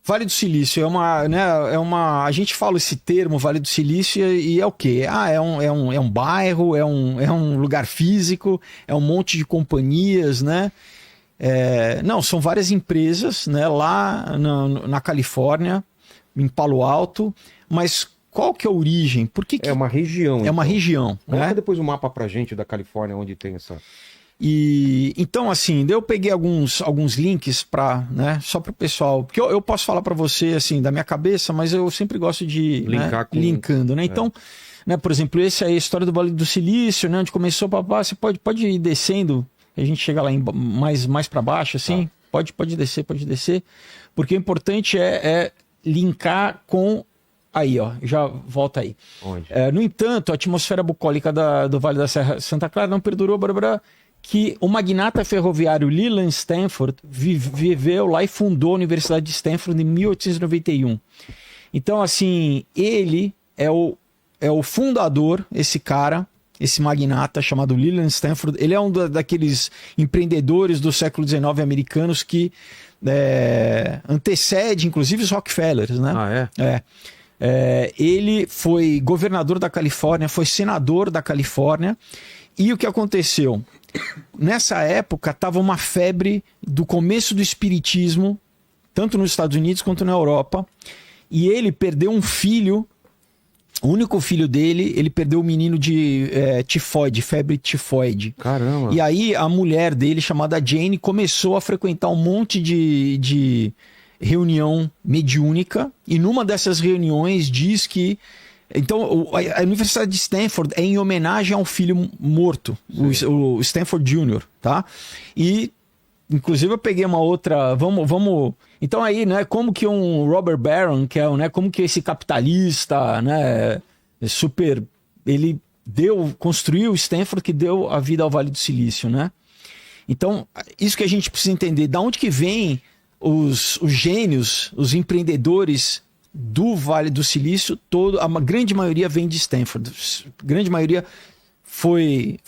Vale do Silício a gente fala esse termo, Vale do Silício, e é o quê? É um bairro, é um lugar físico, é um monte de companhias, né? Não, são várias empresas, né, lá na Califórnia, em Palo Alto, mas qual que é a origem? Por que É uma região. É uma região, Coloca né? depois o mapa pra gente da Califórnia, onde tem essa... E então, assim, eu peguei alguns links para, né, só para o pessoal, porque eu posso falar para você assim da minha cabeça, mas eu sempre gosto de linkando, né? Então, né, por exemplo, esse aí, a história do Vale do Silício, né, onde começou, você pode ir descendo, a gente chega lá mais para baixo, assim, tá. Pode descer, porque o importante é linkar com. Aí, ó, já volta aí. Onde? No entanto, a atmosfera bucólica do Vale da Serra Santa Clara não perdurou, que o magnata ferroviário Leland Stanford viveu lá e fundou a Universidade de Stanford em 1891. Então, assim, ele é o fundador, esse cara, esse magnata chamado Leland Stanford. Ele é um daqueles empreendedores do século XIX americanos que antecede, inclusive, os Rockefellers, né? Ah, é? Ele foi governador da Califórnia, foi senador da Califórnia. E o que aconteceu? Nessa época, estava uma febre do começo do espiritismo, tanto nos Estados Unidos quanto na Europa. E ele perdeu um filho, o único filho dele, ele perdeu o menino de tifoide, febre tifoide. Caramba! E aí a mulher dele, chamada Jane, começou a frequentar um monte de reunião mediúnica. E numa dessas reuniões diz que... Então, a Universidade de Stanford é em homenagem a um filho morto, o Stanford Jr., tá? E, inclusive, eu peguei uma outra... Vamos... Então, aí, né, como que um Robert Barron, que é, né, como que esse capitalista, né, super... Ele construiu o Stanford que deu a vida ao Vale do Silício, né? Então, isso que a gente precisa entender. Da onde que vem os gênios, os empreendedores do Vale do Silício? A grande maioria vem de Stanford. A grande maioria foi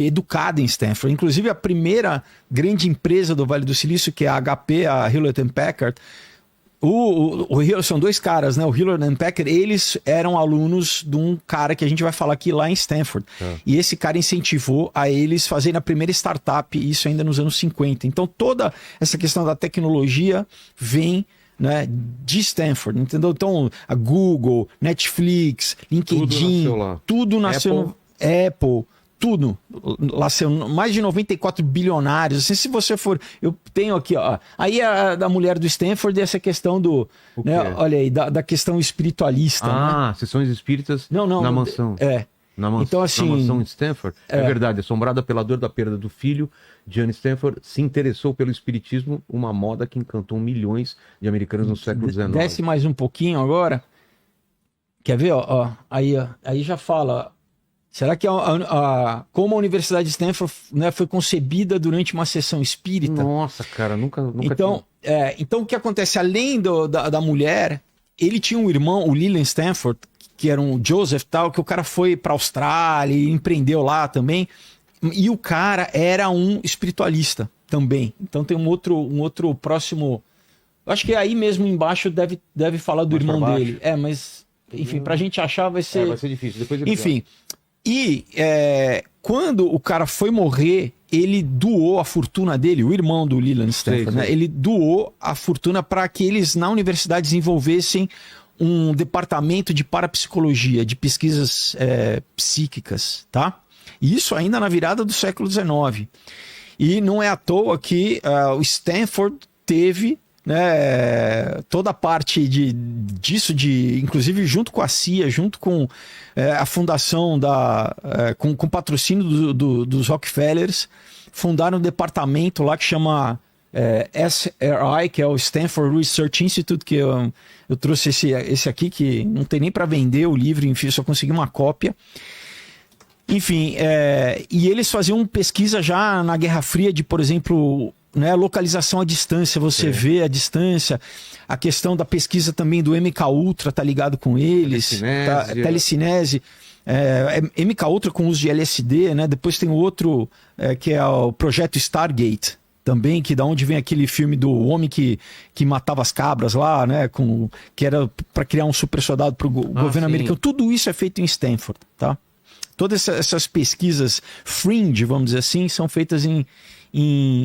educada em Stanford. Inclusive, a primeira grande empresa do Vale do Silício, que é a HP, a Hewlett Packard, são dois caras, né? O Hewlett Packard, eles eram alunos de um cara que a gente vai falar aqui lá em Stanford. E esse cara incentivou a eles fazerem a primeira startup, isso ainda nos anos 50. Então, toda essa questão da tecnologia vem, né, de Stanford, entendeu? Então, a Google, Netflix, LinkedIn, tudo nasceu no Apple, tudo nasceu, mais de 94 bilionários. Assim, se você for, eu tenho aqui, ó, aí da mulher do Stanford, essa questão do, né, olha aí, da questão espiritualista. Ah, sessões espíritas na mansão. Então, assim, na mansão de Stanford. É verdade, assombrada pela dor da perda do filho, Jane Stanford se interessou pelo espiritismo, uma moda que encantou milhões de americanos no século XIX. Desce mais um pouquinho agora. Quer ver? Aí já fala. Será que como a Universidade de Stanford, né, foi concebida durante uma sessão espírita? Nossa, cara, nunca então, então, o que acontece? Além da mulher, ele tinha um irmão, o Leland Stanford, que era um Joseph tal, que o cara foi para a Austrália e empreendeu lá também. E o cara era um espiritualista também. Então tem um outro próximo... Acho que aí mesmo embaixo deve falar do irmão dele. Mas, enfim, pra gente achar vai ser... vai ser difícil. Depois enfim, e quando o cara foi morrer, ele doou a fortuna dele, o irmão do Leland Stanford, né? Ele doou a fortuna para que eles na universidade desenvolvessem um departamento de parapsicologia, de pesquisas psíquicas, tá? Isso ainda na virada do século XIX. E não é à toa que o Stanford teve, né, toda a parte disso, inclusive junto com a CIA, junto com a fundação, com o patrocínio dos Rockefellers, fundaram um departamento lá que chama SRI, que é o Stanford Research Institute, que eu trouxe esse aqui, que não tem nem para vender o livro, enfim, só consegui uma cópia. Enfim, e eles faziam pesquisa já na Guerra Fria de, por exemplo, né, localização à distância, você vê a distância, a questão da pesquisa também do MK Ultra tá ligado com eles, telecinese, MK Ultra com uso de LSD, né? Depois tem outro que é o projeto Stargate, também, que da onde vem aquele filme do homem que matava as cabras lá, né? Que era para criar um super soldado para o governo americano. Tudo isso é feito em Stanford, tá? Todas essas pesquisas fringe, vamos dizer assim, são feitas em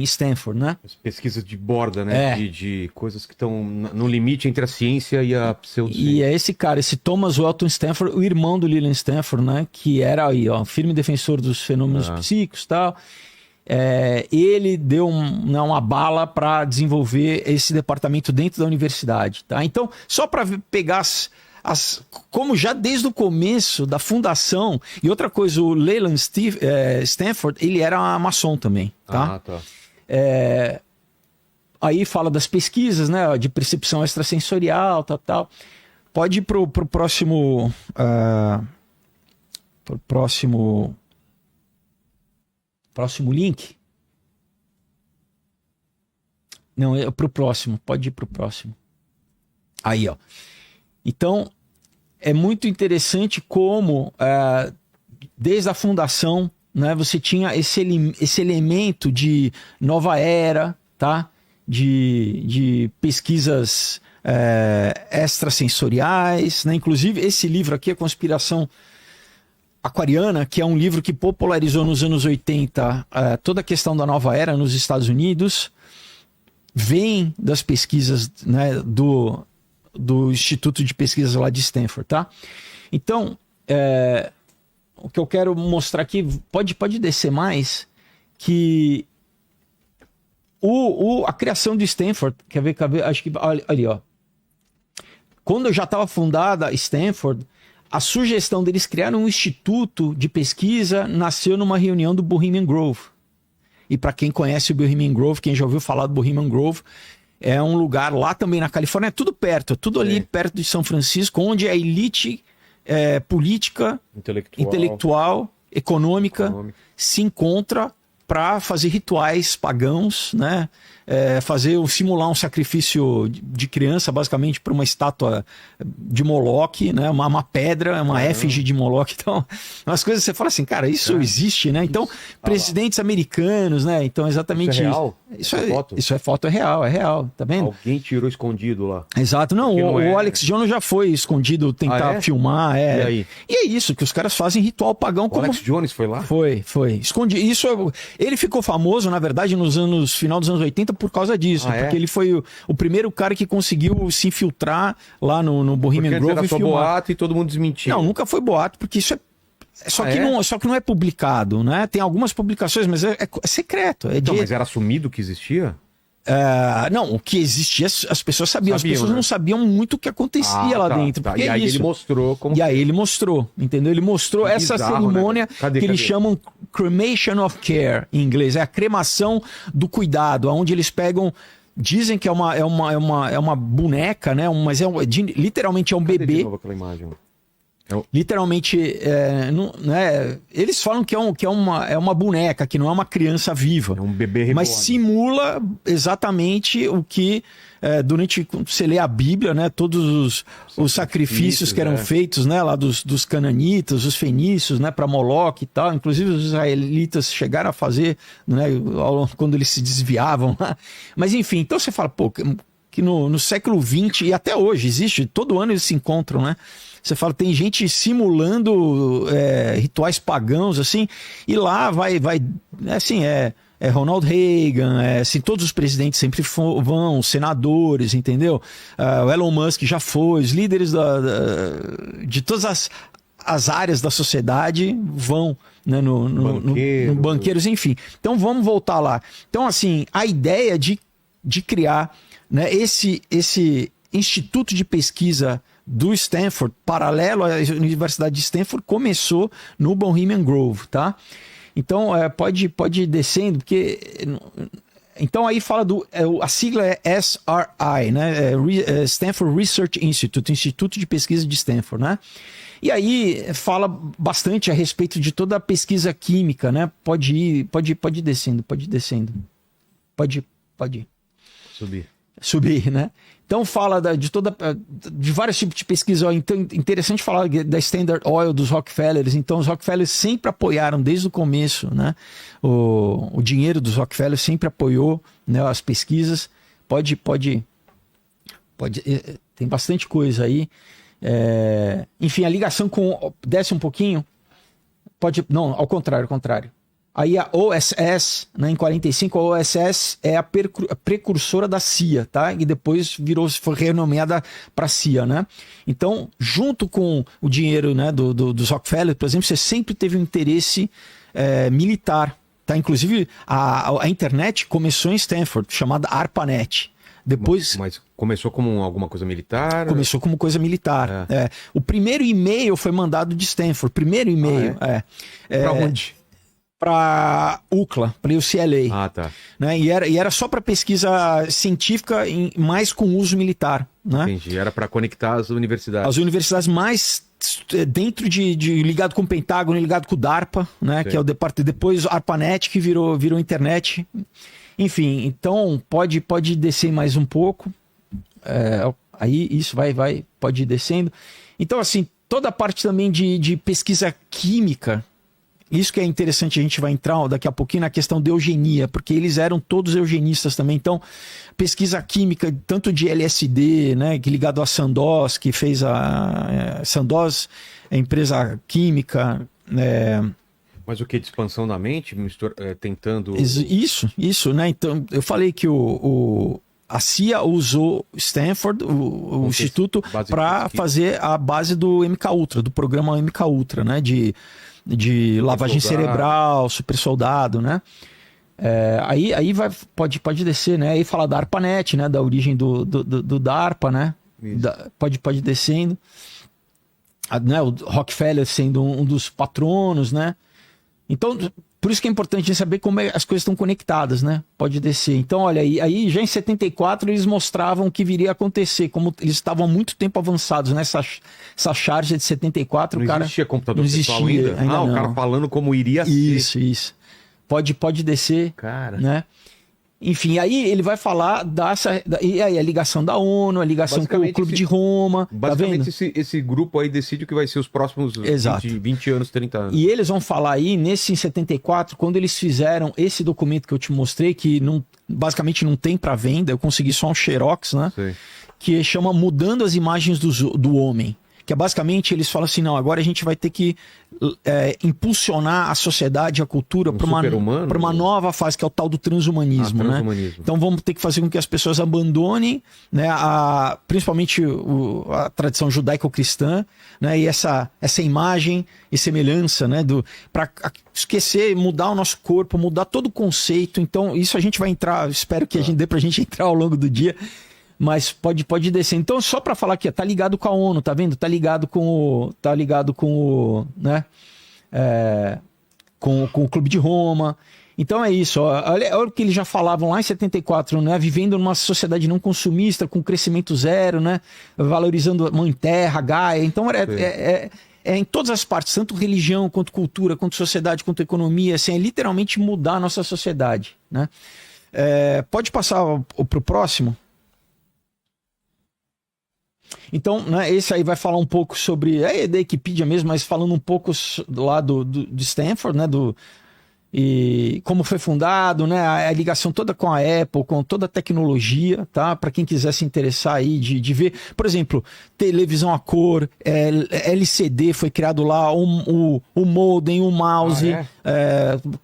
Stanford, né? As pesquisas de borda, né? De coisas que estão no limite entre a ciência e a pseudociência. E é esse cara, esse Thomas Welton Stanford, o irmão do Leland Stanford, né? Que era aí, ó, firme defensor dos fenômenos psíquicos e tal. Ele deu uma bala para desenvolver esse departamento dentro da universidade, tá? Então, só para pegar como já desde o começo da fundação, e outra coisa, o Leland Stanford, ele era maçom também, tá? Tá. Aí fala das pesquisas, né, de percepção extrasensorial, tal. Pode ir pro próximo link. Não, é pro próximo, pode ir pro próximo. Aí, ó. Então, é muito interessante como, desde a fundação, né, você tinha esse elemento de nova era, tá? De pesquisas extrasensoriais, né? Inclusive, esse livro aqui, A Conspiração Aquariana, que é um livro que popularizou nos anos 80 toda a questão da nova era nos Estados Unidos, vem das pesquisas, né, do Instituto de Pesquisas lá de Stanford, tá? Então, o que eu quero mostrar aqui, pode descer mais, que a criação de Stanford, quer ver, acho que ali, ó. Quando já estava fundada Stanford, a sugestão deles criarem um instituto de pesquisa nasceu numa reunião do Bohemian Grove. E para quem conhece o Bohemian Grove, quem já ouviu falar do Bohemian Grove, é um lugar lá também na Califórnia, é tudo perto, tudo ali perto de São Francisco, onde a elite política, intelectual, econômica se encontra para fazer rituais pagãos, né? Simular um sacrifício de criança, basicamente, para uma estátua de Moloque, né? Uma pedra, uma efígie de Moloque. Então, umas coisas que você fala assim, cara, isso existe, né? Então, presidentes americanos, né? Então, exatamente isso. É real? Isso é foto, é real, tá vendo? Alguém tirou escondido lá. Exato, não, o Alex Jones já foi escondido tentar filmar. E aí? E é isso, que os caras fazem ritual pagão. O Alex Jones foi lá? Foi. Escondido. Ele ficou famoso, na verdade, final dos anos 80 por causa disso, porque ele foi o primeiro cara que conseguiu se infiltrar lá no Bohemian Grove e filmar. Boato e todo mundo desmentiu. Não, nunca foi boato, porque isso só que não é publicado, né? Tem algumas publicações, mas é secreto. Mas era assumido que existia? Não, o que existia, as pessoas sabiam. As pessoas não sabiam muito o que acontecia lá dentro. Tá. E aí ele mostrou como... E aí ele mostrou, entendeu? Ele mostrou essa cerimônia, né? Eles chamam cremation of care, em inglês. É a cremação do cuidado, onde eles pegam... Dizem que é uma boneca, né? Mas literalmente é um bebê. De novo aquela imagem? Literalmente, né, eles falam que é uma boneca, que não é uma criança viva. É um bebê reborn. Mas simula exatamente o que, durante, quando você lê a Bíblia, né, todos os sacrifícios que eram feitos, né, lá dos cananitas, os fenícios, né, para Moloque e tal. Inclusive os israelitas chegaram a fazer, né, quando eles se desviavam lá. Mas enfim, então você fala, pô, que no século XX e até hoje existe, todo ano eles se encontram, né? Você fala, tem gente simulando rituais pagãos, assim, e lá vai assim, Ronald Reagan, assim, todos os presidentes sempre vão, senadores, entendeu? O Elon Musk já foi, os líderes de todas as áreas da sociedade vão, né, no banqueiros, enfim. Então vamos voltar lá. Então, assim, a ideia de criar, né, esse instituto de pesquisa do Stanford, paralelo à Universidade de Stanford, começou no Bohemian Grove, tá? Então, pode ir descendo, porque... Então, aí fala a sigla é SRI, né? Stanford Research Institute, Instituto de Pesquisa de Stanford, né? E aí fala bastante a respeito de toda a pesquisa química, né? Pode ir descendo. Pode ir. Subir. subir, né? Então fala de vários tipos de pesquisa. Então, interessante falar da Standard Oil, dos Rockefellers. Então os Rockefellers sempre apoiaram desde o começo, né? O dinheiro dos Rockefellers sempre apoiou, né, as pesquisas. Pode, tem bastante coisa aí. Enfim, a ligação com... Desce um pouquinho. Não, ao contrário. Aí a OSS, né, em 45, a OSS é a precursora da CIA, tá? E depois foi renomeada para CIA, né? Então, junto com o dinheiro, né, dos Rockefeller, por exemplo, você sempre teve um interesse militar, tá? Inclusive, a internet começou em Stanford, chamada ARPANET. Depois... Mas começou como alguma coisa militar? Começou como coisa militar. O primeiro e-mail foi mandado de Stanford. Primeiro e-mail. Para onde? Para UCLA, para o UCLA. Ah, tá. Né? E era só para pesquisa científica, mais com uso militar. Né? Entendi. Era para conectar as universidades. As universidades mais dentro de ligado com o Pentágono, ligado com o DARPA, né? Que é o departamento. Depois o ARPANET, que virou internet. Enfim, então pode descer mais um pouco. Aí isso pode ir descendo. Então, assim, toda a parte também de pesquisa química. Isso que é interessante, a gente vai entrar daqui a pouquinho na questão de eugenia, porque eles eram todos eugenistas também. Então, pesquisa química, tanto de LSD, né, ligado a Sandoz, que fez a Sandoz, a empresa química. Mas o que? De expansão da mente? Tentando... Isso, né? Então, eu falei que a CIA usou Stanford, o instituto, para fazer a base do MKUltra, do programa MKUltra, né? De lavagem cerebral, super soldado, né? Aí pode descer, né? Aí fala da ARPANET, né? Da origem do DARPA, né? Pode descendo. Né? O Rockefeller sendo um dos patronos, né? Então, por isso que é importante saber como as coisas estão conectadas, né? Pode descer. Então, olha, aí já em 74 eles mostravam o que viria a acontecer, como eles estavam há muito tempo avançados nessa charge de 74. Não existia computador pessoal ainda? O cara falando como iria ser. Isso. Pode descer, cara, né? Enfim, aí ele vai falar e aí a ligação da ONU, a ligação com o Clube de Roma. Basicamente, tá vendo? Esse grupo aí decide o que vai ser os próximos 20 anos, 30 anos. E eles vão falar aí, em 74, quando eles fizeram esse documento que eu te mostrei, que basicamente não tem para venda, eu consegui só um xerox, né? Sei. Que chama Mudando as Imagens do Homem. Que é basicamente, eles falam assim, não, agora a gente vai ter que impulsionar a sociedade, a cultura para uma nova fase, que é o tal do transhumanismo. Né? Então vamos ter que fazer com que as pessoas abandonem, né, principalmente a tradição judaico-cristã, né, e essa imagem e semelhança, né, para esquecer, mudar o nosso corpo, mudar todo o conceito. Então isso a gente vai entrar, espero que dê para a gente entrar ao longo do dia. Mas pode descer. Então, só para falar aqui, tá ligado com a ONU, tá vendo? Tá ligado com o né? Com o Clube de Roma. Então é isso. Olha o que eles já falavam lá em 74, né? Vivendo numa sociedade não consumista, com crescimento zero, né? Valorizando a mãe terra, Gaia. Então é em todas as partes, tanto religião, quanto cultura, quanto sociedade, quanto economia. Assim, é literalmente mudar a nossa sociedade, né? Pode passar para o próximo? Então, né, esse aí vai falar um pouco sobre... da Wikipedia mesmo, mas falando um pouco lá de Stanford, né? E como foi fundado, né? A ligação toda com a Apple, com toda a tecnologia, tá? Para quem quiser se interessar aí de ver. Por exemplo, televisão a cor, LCD foi criado lá, o modem, o mouse.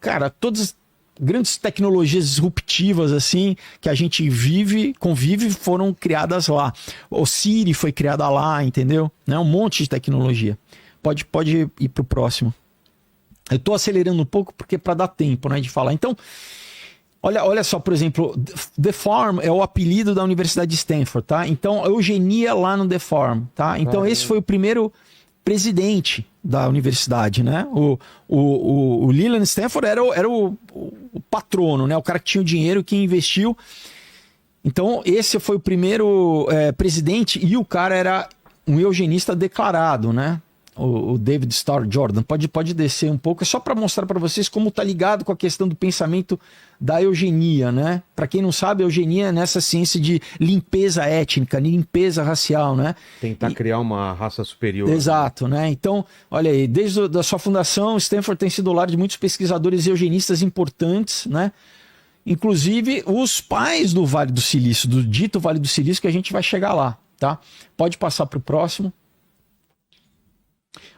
Cara, todas... grandes tecnologias disruptivas assim que a gente convive, foram criadas lá. O Siri foi criada lá, entendeu? Né? Um monte de tecnologia. Pode ir para o próximo. Eu estou acelerando um pouco porque para dar tempo, né, de falar. Então, olha só, por exemplo, The Farm é o apelido da Universidade de Stanford, tá? Então, eugenia lá no The Farm, tá? Então, esse foi o primeiro presidente da universidade, né? O Leland Stanford era o patrono, né? O cara que tinha o dinheiro, que investiu. Então, esse foi o primeiro presidente, e o cara era um eugenista declarado, né? o David Starr Jordan. Pode descer um pouco, é só para mostrar para vocês como tá ligado com a questão do pensamento da eugenia, né? Para quem não sabe, a eugenia é nessa ciência de limpeza étnica, limpeza racial, né? Tentar criar uma raça superior. Exato, né? Então, olha aí, desde a sua fundação, Stanford tem sido o lar de muitos pesquisadores eugenistas importantes, né? Inclusive os pais do Vale do Silício, do dito Vale do Silício, que a gente vai chegar lá, tá? Pode passar para o próximo.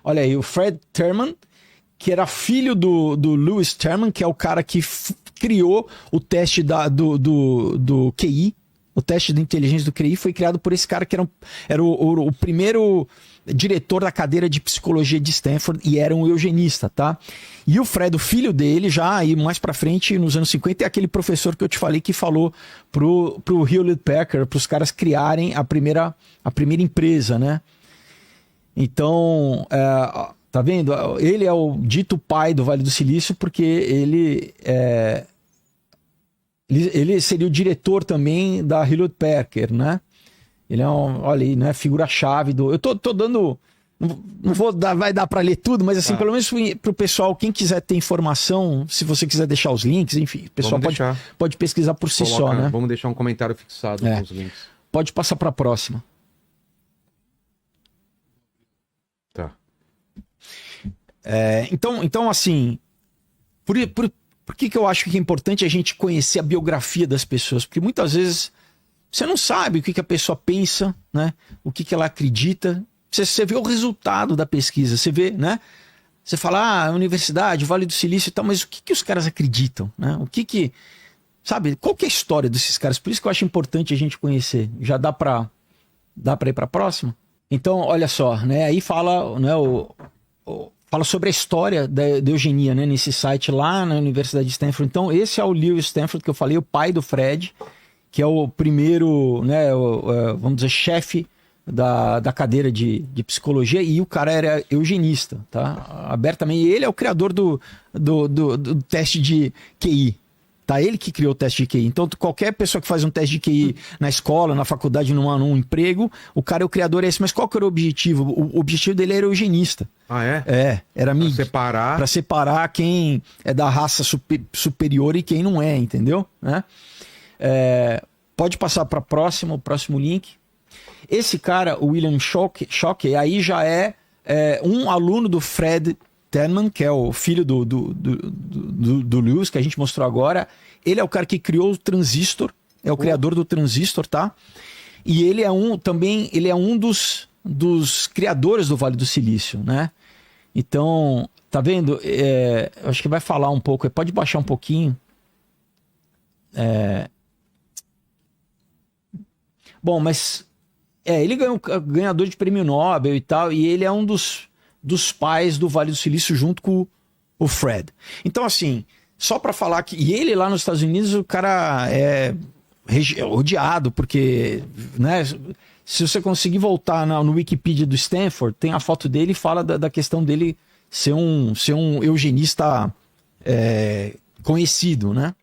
Olha aí, o Fred Terman, que era filho do Lewis Terman, que é o cara que criou o teste do QI. O teste de inteligência do QI foi criado por esse cara que era o primeiro diretor da cadeira de psicologia de Stanford e era um eugenista, tá? E o Fred, o filho dele, já aí mais pra frente, nos anos 50, é aquele professor que eu te falei que falou pro Hewlett Packard, pros caras criarem a primeira empresa, né? Então, tá vendo? Ele é o dito pai do Vale do Silício porque ele seria o diretor também da Hewlett Packard, né? Ele é olha aí, né? Figura-chave do... Eu tô dando... Não vou dar, vai dar para ler tudo, mas assim, pelo menos pro pessoal, quem quiser ter informação, se você quiser deixar os links, enfim, o pessoal pode pesquisar por si só, né? Vamos deixar um comentário fixado com os links. Pode passar para a próxima. Tá. Então, assim, por que eu acho que é importante a gente conhecer a biografia das pessoas? Porque muitas vezes você não sabe o que a pessoa pensa, né? O que ela acredita. Você vê o resultado da pesquisa, você vê, né? Você fala, universidade, Vale do Silício e tal, mas o que os caras acreditam, né? Sabe, qual que é a história desses caras? Por isso que eu acho importante a gente conhecer. Já dá para ir para a próxima? Então, olha só, né? Aí fala, né, fala sobre a história da eugenia, né, nesse site lá na Universidade de Stanford. Então, esse é o Lewis Stanford que eu falei, o pai do Fred, que é o primeiro, né, vamos dizer, chefe da cadeira de psicologia, e o cara era eugenista, tá? Abertamente. E ele é o criador do teste de QI. Tá, ele que criou o teste de QI. Então, qualquer pessoa que faz um teste de QI na escola, na faculdade, num emprego, o cara é o criador, é esse. Mas qual que era o objetivo? O objetivo dele era eugenista. Ah, é? Era pra separar quem é da raça superior e quem não é, entendeu? Né? Pode passar para o próximo link. Esse cara, o William Shockley, aí já é um aluno do Fred Terman, que é o filho do Lewis, que a gente mostrou agora. Ele é o cara que criou o transistor, é o criador do transistor, tá? E ele é um dos criadores do Vale do Silício, né? Então, tá vendo? Acho que vai falar um pouco, pode baixar um pouquinho. Bom, mas ele ganhador de prêmio Nobel e tal, e ele é um dos pais do Vale do Silício junto com o Fred. Então, assim, só para falar que... E ele lá nos Estados Unidos, o cara é odiado, porque, né, se você conseguir voltar no Wikipedia do Stanford, tem a foto dele e fala da questão dele ser um eugenista conhecido, né?